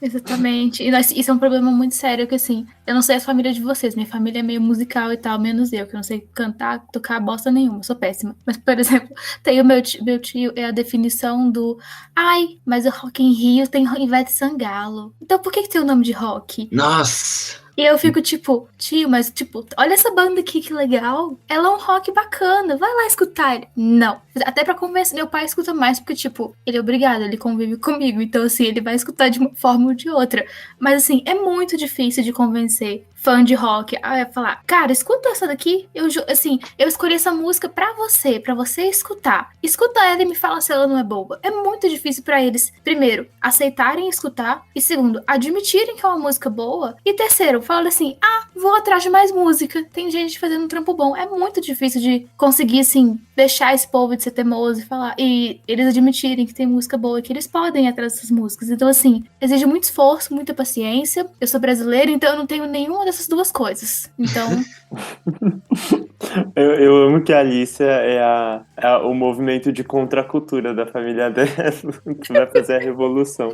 Exatamente. E isso é um problema muito sério, que assim, eu não sei a família de vocês, minha família é meio musical e tal, menos eu, que eu não sei cantar, tocar bosta nenhuma, eu sou péssima. Mas, por exemplo, tem o meu tio é a definição do mas o Rock in Rio tem Ivete Sangalo. Então por que tem o nome de rock? Nossa! E eu fico tipo, tio, mas tipo, olha essa banda aqui, que legal. Ela é um rock bacana, vai lá escutar ele. Não. Até pra convencer, meu pai escuta mais, porque tipo, ele é obrigado, ele convive comigo. Então assim, ele vai escutar de uma forma ou de outra. Mas assim, é muito difícil de convencer fã de rock a falar, cara, escuta essa daqui. Eu escolhi essa música pra você escutar. Escuta ela e me fala se ela não é boa. É muito difícil pra eles, primeiro, aceitarem escutar. E segundo, admitirem que é uma música boa. E terceiro, falar assim, vou atrás de mais música. Tem gente fazendo um trampo bom. É muito difícil de conseguir, assim, deixar esse povo de ser teimoso e falar. E eles admitirem que tem música boa e que eles podem ir atrás dessas músicas. Então, assim, exige muito esforço, muita paciência. Eu sou brasileira, então eu não tenho nenhuma dessas duas coisas. Então, Eu amo que a Alicia é o movimento de contracultura da família dela, que vai fazer a revolução.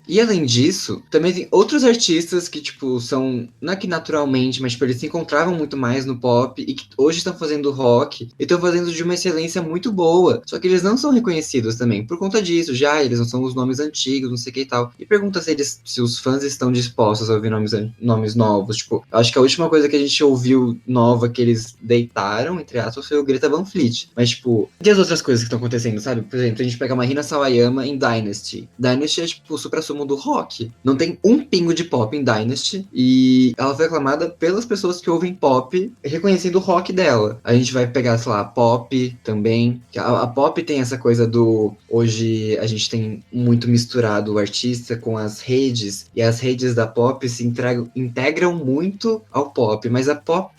E além disso, também tem outros artistas que, tipo, são, não é que naturalmente, mas, tipo, eles se encontravam muito mais no pop e que hoje estão fazendo rock e estão fazendo de uma excelência muito boa. Só que eles não são reconhecidos também por conta disso, já eles não são os nomes antigos, não sei o que e tal. E pergunta se os fãs estão dispostos a ouvir nomes novos. Tipo, eu acho que a última coisa que a gente ouviu nova que eles deitaram, entre aspas, foi o Greta Van Fleet. Mas, tipo, e as outras coisas que estão acontecendo, sabe? Por exemplo, a gente pega a Marina Sawayama em Dynasty. Dynasty é, tipo, o supra-sumo do rock. Não tem um pingo de pop em Dynasty. E ela foi aclamada pelas pessoas que ouvem pop, reconhecendo o rock dela. A gente vai pegar, sei lá, a pop também. A pop tem essa coisa do... Hoje a gente tem muito misturado o artista com as redes. E as redes da pop se integram muito ao pop. Mas a pop,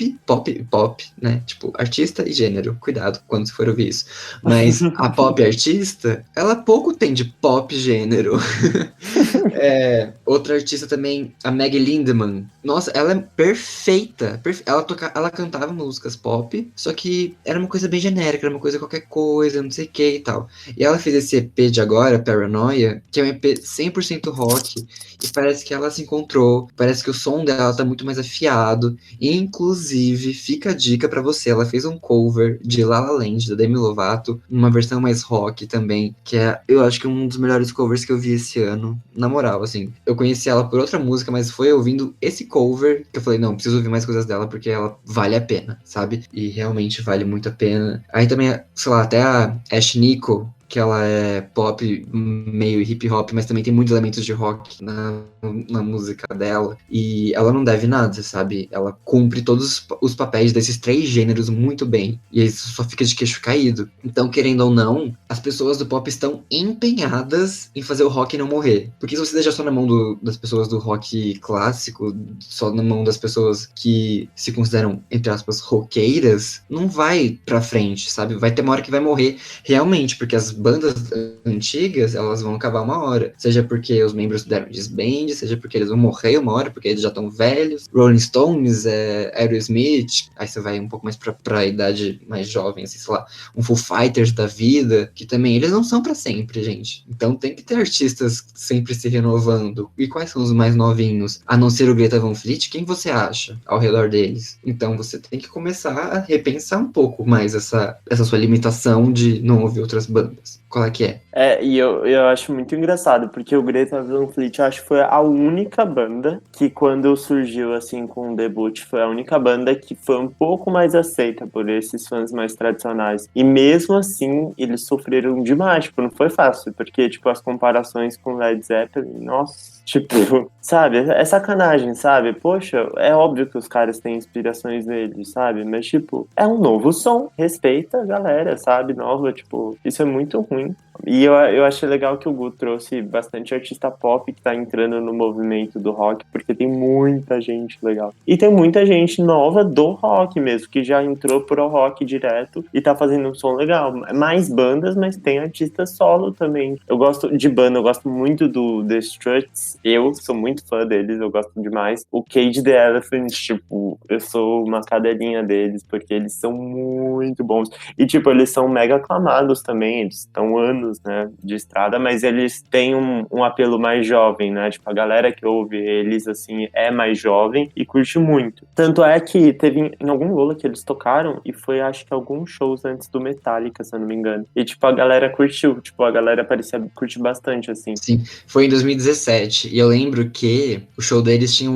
né? Tipo, artista e gênero. Cuidado quando você for ouvir isso. Mas a pop artista, ela pouco tem de pop gênero. Outra artista também, a Maggie Lindemann. Nossa, ela é perfeita. Ela cantava músicas pop, só que era uma coisa bem genérica, era uma coisa qualquer coisa, não sei o que e tal. E ela fez esse EP de agora, Paranoia, que é um EP 100% rock, e parece que ela se encontrou, parece que o som dela tá muito mais afiado. Inclusive, fica a dica pra você, ela fez um cover de La La Land, da Demi Lovato, uma versão mais rock também, que é, eu acho que um dos melhores covers que eu vi esse ano, na moral, assim. Eu conheci ela por outra música, mas foi ouvindo esse cover que eu falei, não, preciso ouvir mais coisas dela, porque ela vale a pena, sabe? E realmente vale muito a pena. Aí também, sei lá, até a Ash Nico, que ela é pop, meio hip hop, mas também tem muitos elementos de rock na música dela. E ela não deve nada, sabe? Ela cumpre todos os papéis desses 3 gêneros muito bem. E aí só fica de queixo caído. Então, querendo ou não, as pessoas do pop estão empenhadas em fazer o rock não morrer. Porque se você deixar só na mão das pessoas do rock clássico, só na mão das pessoas que se consideram, entre aspas, roqueiras, não vai pra frente, sabe? Vai ter uma hora que vai morrer realmente, porque as bandas antigas, elas vão acabar uma hora. Seja porque os membros deram disband, seja porque eles vão morrer uma hora, porque eles já estão velhos. Rolling Stones, Aerosmith, aí você vai um pouco mais pra idade mais jovem, assim, sei lá, um Foo Fighters da vida, que também, eles não são pra sempre, gente. Então tem que ter artistas sempre se renovando. E quais são os mais novinhos? A não ser o Greta Van Fleet, quem você acha ao redor deles? Então você tem que começar a repensar um pouco mais essa sua limitação de não ouvir outras bandas. Qual é que é? E eu acho muito engraçado, porque o Greta Van Fleet, eu acho que foi a única banda que, quando surgiu, assim, com o debut, foi a única banda que foi um pouco mais aceita por esses fãs mais tradicionais. E mesmo assim, eles sofreram demais, tipo, não foi fácil, porque, tipo, as comparações com Led Zeppelin, nossa, tipo, sabe, é sacanagem, sabe? Poxa, é óbvio que os caras têm inspirações neles, sabe? Mas, tipo, é um novo som, respeita a galera, sabe? Nova, tipo, isso é muito ruim. E eu achei legal que o Gu trouxe bastante artista pop que tá entrando no movimento do rock, porque tem muita gente legal. E tem muita gente nova do rock mesmo, que já entrou pro rock direto e tá fazendo um som legal. Mais bandas, mas tem artista solo também. Eu gosto de banda, eu gosto muito do The Struts. Eu sou muito fã deles, eu gosto demais. O Cage the Elephant, tipo, eu sou uma cadelinha deles, porque eles são muito bons. E, tipo, eles são mega aclamados também, eles estão anos, né, de estrada, mas eles têm um apelo mais jovem, né, tipo, a galera que ouve eles, assim, é mais jovem e curte muito. Tanto é que teve em algum Lola que eles tocaram e foi, acho que, alguns shows antes do Metallica, se eu não me engano. E, tipo, a galera curtiu, tipo, a galera parecia curtir bastante, assim. Sim, foi em 2017, e eu lembro que o show deles tinha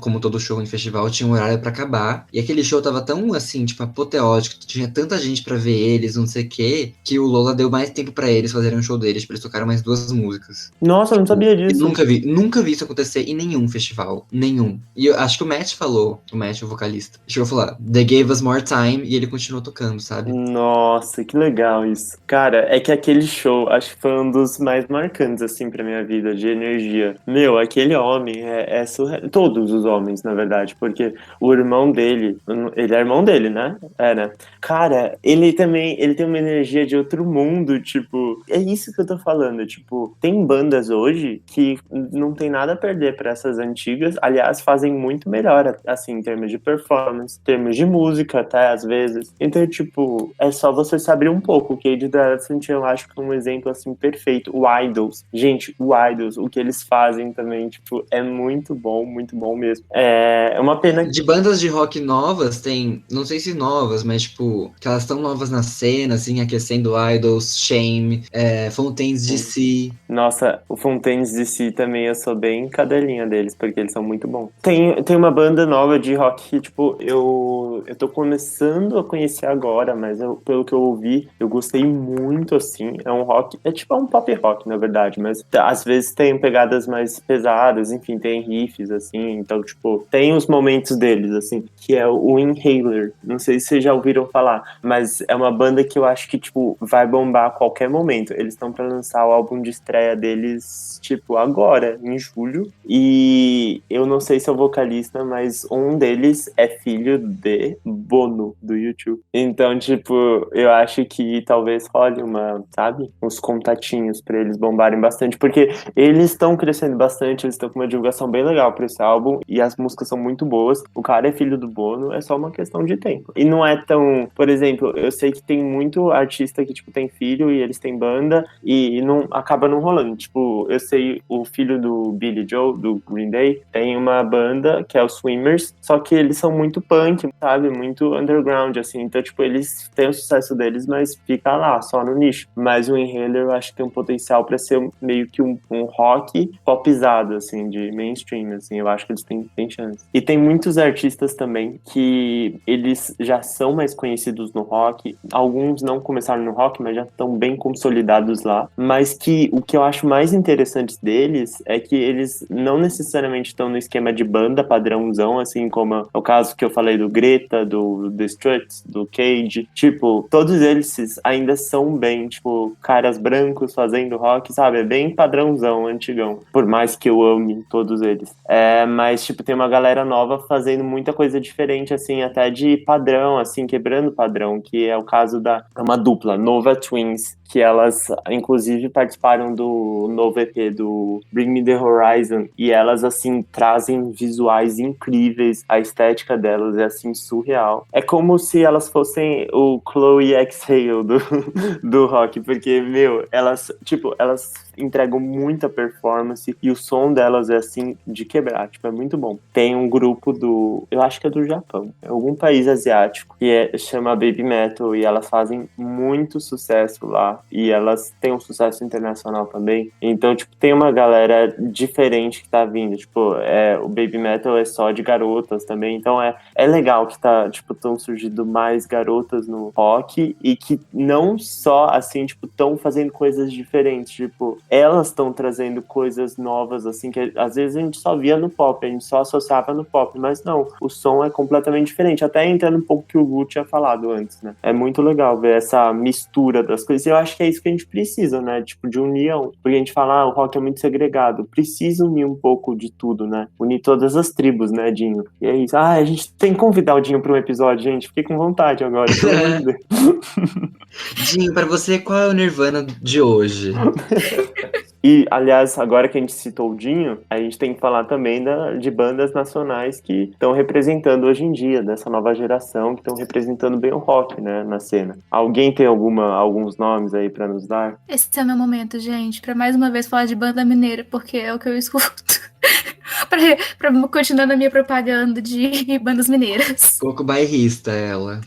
como todo show em festival, tinha um horário pra acabar, e aquele show tava tão, assim, tipo, apoteótico, tinha tanta gente pra ver eles, não sei o quê, que o Lola deu mais tempo pra eles fazerem um show deles, tipo, eles tocaram mais 2 músicas. Nossa, eu não sabia E disso. nunca vi isso acontecer em nenhum festival, nenhum. E eu acho que o Matt falou, o vocalista, chegou a falar, they gave us more time, e ele continuou tocando, sabe? Nossa, que legal isso. Cara, é que aquele show, acho que foi um dos mais marcantes, assim, pra minha vida, de energia. Meu, aquele homem é surreal. Todos os homens, na verdade, porque o irmão dele, ele é irmão dele, né? É, né? Cara, ele tem uma energia de outro mundo, tipo, tipo, é isso que eu tô falando, tipo, tem bandas hoje que não tem nada a perder pra essas antigas, aliás, fazem muito melhor, assim, em termos de performance, em termos de música até, às vezes. Então, tipo, é só você saber um pouco. O Cage the Elephant eu acho que é um exemplo, assim, perfeito. O Idols, gente, o Idols, o que eles fazem também, tipo, é muito bom mesmo. É uma pena que... De bandas de rock novas, tem, não sei se novas, mas tipo, que elas estão novas na cena, assim, aquecendo Idols, Shame, Fontaines DC. Nossa, o Fontaines DC também eu sou bem cadelinha deles, porque eles são muito bons. Tem uma banda nova de rock que, tipo, eu tô começando a conhecer agora, mas pelo que eu ouvi, eu gostei muito, assim. É um rock, é tipo um pop rock, na verdade, mas às vezes tem pegadas mais pesadas, enfim, tem riffs, assim, então, tipo, tem os momentos deles, assim, que é o Inhaler. Não sei se vocês já ouviram falar, mas é uma banda que eu acho que, tipo, vai bombar a qualquer momento. Eles estão pra lançar o álbum de estreia deles, tipo, agora, em julho. E eu não sei se é o vocalista, mas um deles é filho de Bono, do YouTube. Então, tipo, eu acho que talvez role sabe? Uns contatinhos pra eles bombarem bastante, porque eles estão crescendo bastante, eles estão com uma divulgação bem legal pra esse álbum, e as músicas são muito boas. O cara é filho do Bono, é só uma questão de tempo. E não é tão... Por exemplo, eu sei que tem muito artista que, tipo, tem filho e eles têm banda, e não acaba não rolando. Tipo, eu sei o filho do Billy Joe, do Green Day, tem uma banda que é o Swimmers, só que eles são muito punk, sabe? Muito underground, assim. Então, tipo, eles têm o sucesso deles, mas fica lá, só no nicho. Mas o Inhaler, eu acho que tem um potencial pra ser meio que um rock popizado, assim, de mainstream, assim. Eu acho que eles têm chance. E tem muitos artistas também que eles já são mais conhecidos no rock. Alguns não começaram no rock, mas já estão bem consolidados lá. Mas que o que eu acho mais interessante deles é que eles não necessariamente estão no esquema de banda padrãozão, assim como é o caso que eu falei do Greta, do The Struts, do Cage. Tipo, todos eles ainda são bem, tipo, caras brancos fazendo rock, sabe? É bem padrãozão, antigão. Por mais que eu ame todos eles. Mas, tipo, tem uma galera nova fazendo muita coisa diferente, assim, até de padrão, assim, quebrando padrão, que é o caso uma dupla, Nova Twins, que elas, inclusive, participaram do novo EP do Bring Me The Horizon, e elas, assim, trazem visuais incríveis, a estética delas é, assim, surreal. É como se elas fossem o Chloe Exhale do rock, porque, meu, elas entregam muita performance e o som delas é, assim, de quebrar, tipo, é muito bom. Tem um grupo eu acho que é do Japão, é algum país asiático, que chama Baby Metal, e elas fazem muito sucesso lá, e elas têm um sucesso internacional também. Então, tipo, tem uma galera diferente que tá vindo, tipo, o Baby Metal é só de garotas também, então é legal que tão surgindo mais garotas no rock, e que não só, assim, tipo, tão fazendo coisas diferentes, tipo, elas estão trazendo coisas novas, assim, que às vezes a gente só via no pop, a gente só associava no pop, mas não, o som é completamente diferente, até entrando um pouco que o Gu tinha falado antes, né? É muito legal ver essa mistura das coisas, e eu acho que é isso que a gente precisa, né? Tipo, de união, porque a gente fala, o rock é muito segregado, precisa unir um pouco de tudo, né? Unir todas as tribos, né, Dinho? E é isso. A gente tem que convidar o Dinho para um episódio, gente, fiquei com vontade agora, pelo amor de Deus. Dinho, pra você, qual é o Nirvana de hoje? E, aliás, agora que a gente citou o Dinho, a gente tem que falar também de bandas nacionais que estão representando hoje em dia, dessa nova geração, que estão representando bem o rock, né, na cena. Alguém tem alguns nomes aí pra nos dar? Esse é o meu momento, gente, pra mais uma vez falar de banda mineira, porque é o que eu escuto. pra continuar na minha propaganda de bandas mineiras. Pouco bairrista ela.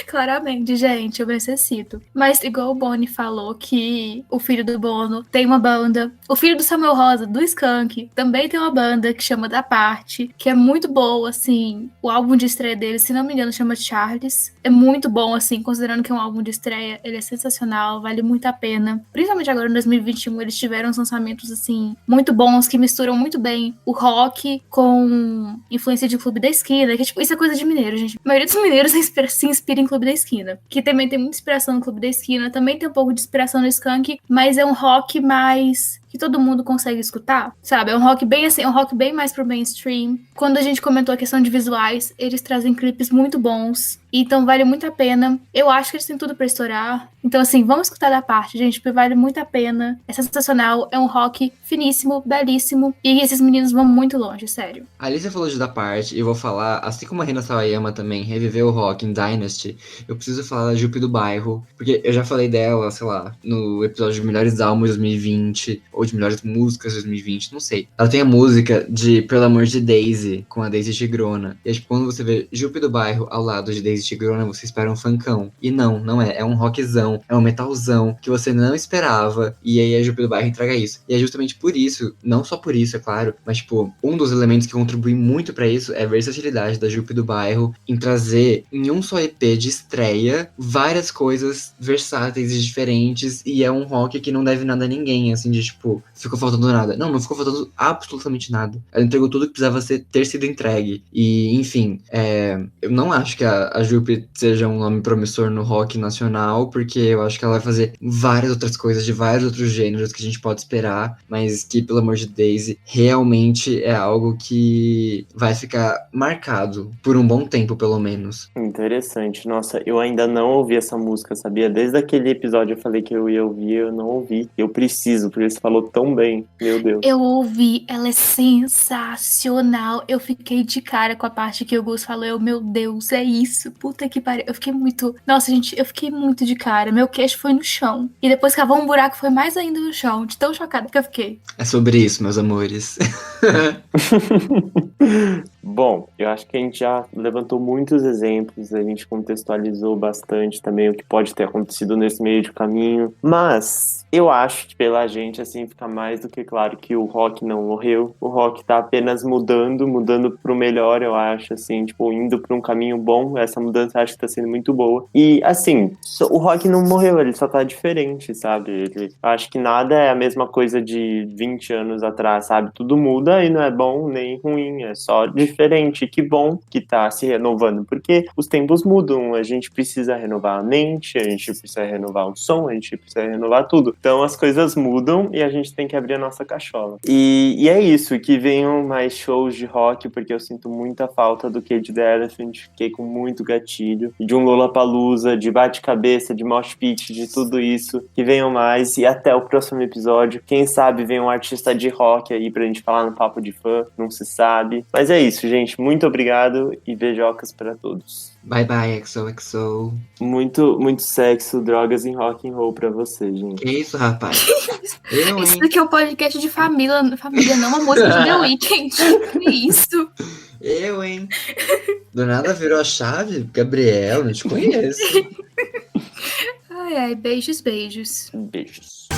Claramente, gente, eu necessito. Mas igual o Boni falou que o filho do Bono tem uma banda. O filho do Samuel Rosa, do Skank, também tem uma banda que chama Da Parte, que é muito boa, assim. O álbum de estreia dele, se não me engano, chama Charles. É muito bom, assim, considerando que é um álbum de estreia. Ele é sensacional, vale muito a pena. Principalmente agora, em 2021, eles tiveram uns lançamentos, assim, muito bons, que misturam muito bem o rock com influência de Clube da Esquina, que, tipo, isso é coisa de mineiro, gente. A maioria dos mineiros se inspira em Clube da Esquina, que também tem muita inspiração no Clube da Esquina, também tem um pouco de inspiração no Skank, mas é um rock mais que todo mundo consegue escutar, sabe? É um rock bem assim, é um rock bem mais pro mainstream. Quando a gente comentou a questão de visuais, eles trazem clipes muito bons, então vale muito a pena. Eu acho que eles têm tudo pra estourar. Então assim, vamos escutar da parte, gente, porque vale muito a pena. É sensacional, é um rock finíssimo, belíssimo, e esses meninos vão muito longe, sério. A Alicia falou de da parte, e eu vou falar, assim como a Rina Sawayama também reviveu o rock em Dynasty, eu preciso falar da Jupe do Bairro, porque eu já falei dela, sei lá, no episódio de Melhores Álbuns 2020, ou de Melhores Músicas 2020, não sei. Ela tem a música de Pelo Amor de Daisy, com a Daisy Tigrona. E tipo, quando você vê Jupe do Bairro ao lado de Daisy Tigrona, você espera um funkão. E não é. É um rockzão, é um metalzão que você não esperava. E aí a Jupe do Bairro entrega isso. E é justamente por isso, não só por isso, é claro, mas tipo, um dos elementos que contribui muito pra isso é a versatilidade da Jupe do Bairro em trazer em um só EP de estreia várias coisas versáteis e diferentes. E é um rock que não deve nada a ninguém, assim, de tipo, ficou faltando nada. Não ficou faltando absolutamente nada. Ela entregou tudo que precisava ter sido entregue. E, enfim, eu não acho que a Jupe seja um nome promissor no rock nacional, porque eu acho que ela vai fazer várias outras coisas de vários outros gêneros que a gente pode esperar, mas que, pelo amor de Daisy, realmente é algo que vai ficar marcado por um bom tempo, pelo menos. Interessante. Nossa, eu ainda não ouvi essa música, sabia? Desde aquele episódio eu falei que eu ia ouvir, eu não ouvi. Eu preciso, porque você falou tão bem. Meu Deus. Eu ouvi, ela é sensacional. Eu fiquei de cara com a parte que o Gus falou. Meu Deus, é isso. Puta que pariu. Eu fiquei muito. Nossa, gente, eu fiquei muito de cara. Meu queixo foi no chão. E depois cavou um buraco, foi mais ainda no chão. De tão chocada que eu fiquei. É sobre isso, meus amores. Bom, eu acho que a gente já levantou muitos exemplos, a gente contextualizou bastante também o que pode ter acontecido nesse meio de caminho, mas eu acho que pela gente, assim, fica mais do que claro que o rock não morreu, o rock tá apenas mudando pro melhor, eu acho, assim, tipo, indo pra um caminho bom, essa mudança eu acho que tá sendo muito boa. E, assim, o rock não morreu, ele só tá diferente, sabe? Eu acho que nada é a mesma coisa de 20 anos atrás, sabe? Tudo muda e não é bom nem ruim, é só diferente. Que bom que tá se renovando, porque os tempos mudam, a gente precisa renovar a mente, a gente precisa renovar o som, a gente precisa renovar tudo. Então as coisas mudam e a gente tem que abrir a nossa cachola. E é isso, que venham mais shows de rock, porque eu sinto muita falta do Cage the Elephant, fiquei com muito gatilho, de um Lollapalooza, de bate-cabeça, de mosh pit, de tudo isso, que venham mais, e até o próximo episódio. Quem sabe vem um artista de rock aí pra gente falar no Papo de Fã, não se sabe. Mas é isso, gente, muito obrigado e beijocas pra todos. Bye bye, XOXO. Muito, muito sexo, drogas e rock and roll pra você, gente. Que isso, rapaz? Eu, Isso hein? daqui é um podcast de família, não uma música de The Weeknd. Que isso? Eu, hein? Do nada virou a chave? Gabriel, não te conheço. Ai, ai, beijos, beijos. Beijos.